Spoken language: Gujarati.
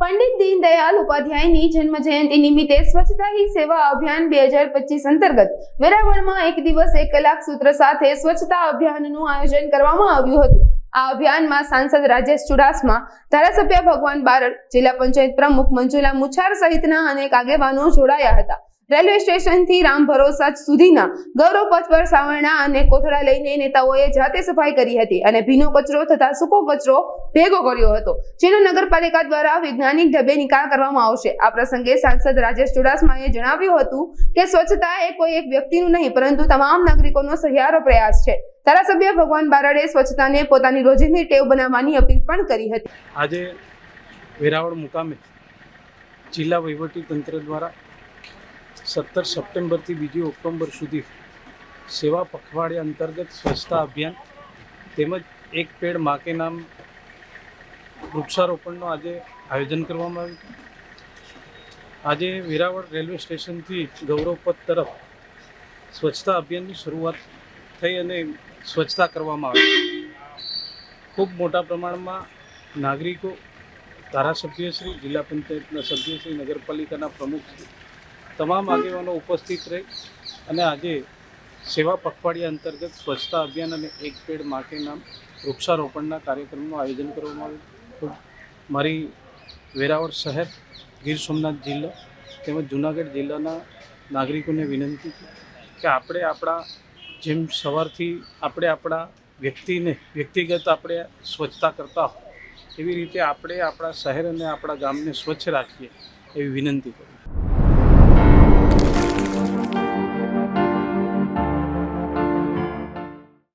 પંડિત દીનદયાળ ઉપાધ્યાયની જન્મ જયંતિ નિમિત્તે સ્વચ્છતા હી સેવા અભિયાન 2025 અંતર્ગત વેરાવળમાં એક દિવસ 1 કલાક સૂત્ર સાથે સ્વચ્છતા અભિયાનનું આયોજન કરવામાં આવ્યું હતું। આ અભિયાનમાં સાંસદ રાજેશ ચુડાસમા, ધારાસભ્ય ભગવાન બારડ, જિલ્લા પંચાયત પ્રમુખ મંજુલા મુછાર સહિતના અનેક આગેવાનો જોડાયા હતા। રેલવે સ્ટેશનથી રામ ભરોસા સુધીના ગૌરવ પથ પર સાવરણા અને કોથળા લઈને નેતાઓએ જાતે સફાઈ કરી હતી અને ભીનો કચરો તથા સૂકો કચરો ભેગો કર્યો હતો, જેનો નગરપાલિકા દ્વારા વૈજ્ઞાનિક ઢબે નિકાલ કરવામાં આવશે। આ પ્રસંગે સાંસદ રાજેશ ચુડાસમાએ જણાવ્યું હતું કે સ્વચ્છતા એ કોઈ એક વ્યક્તિનું નહીં પરંતુ તમામ નાગરિકોનો સહિયારો પ્રયાસ છે। ધારાસભ્ય ભગવાન બારડે સ્વચ્છતાને પોતાની રોજિંદી ટેવ બનાવવાની અપીલ પણ કરી હતી। આજે વેરાવળ મુકામે જિલ્લા વહીવટી તંત્ર દ્વારા 17 સપ્ટેમ્બરથી 2 ઓક્ટોબર સુધી સેવા પખવાડિયા અંતર્ગત સ્વચ્છતા અભિયાન તેમજ એક પેડ માં કે નામ વૃક્ષારોપણનું આજે આયોજન કરવામાં આવ્યું। આજે વેરાવળ રેલવે સ્ટેશનથી ગૌરવપથ તરફ સ્વચ્છતા અભિયાનની શરૂઆત થઈ અને સ્વચ્છતા કરવામાં આવી। ખૂબ મોટા પ્રમાણમાં નાગરિકો, ધારાસભ્યશ્રી, જિલ્લા પંચાયતના સભ્યશ્રી, નગરપાલિકાના પ્રમુખશ્રી તમામ આગેવાનો ઉપસ્થિત રહી અને આજે સેવા પખવાડિયા અંતર્ગત સ્વચ્છતા અભિયાન અને એક પેડ માં કે નામ વૃક્ષારોપણના કાર્યક્રમનું આયોજન કરવામાં આવ્યું। ખૂબ મારી વેરાવળ શહેર, ગીર સોમનાથ જિલ્લા તેમજ જૂનાગઢ જિલ્લાના નાગરિકોને વિનંતી છે કે આપણે આપણા જેમ સવારથી આપણે આપણા વ્યક્તિગત આપણે સ્વચ્છતા કરતા હોય એવી રીતે આપણે આપણા શહેર અને આપણા ગામને સ્વચ્છ રાખીએ એવી વિનંતી કરું।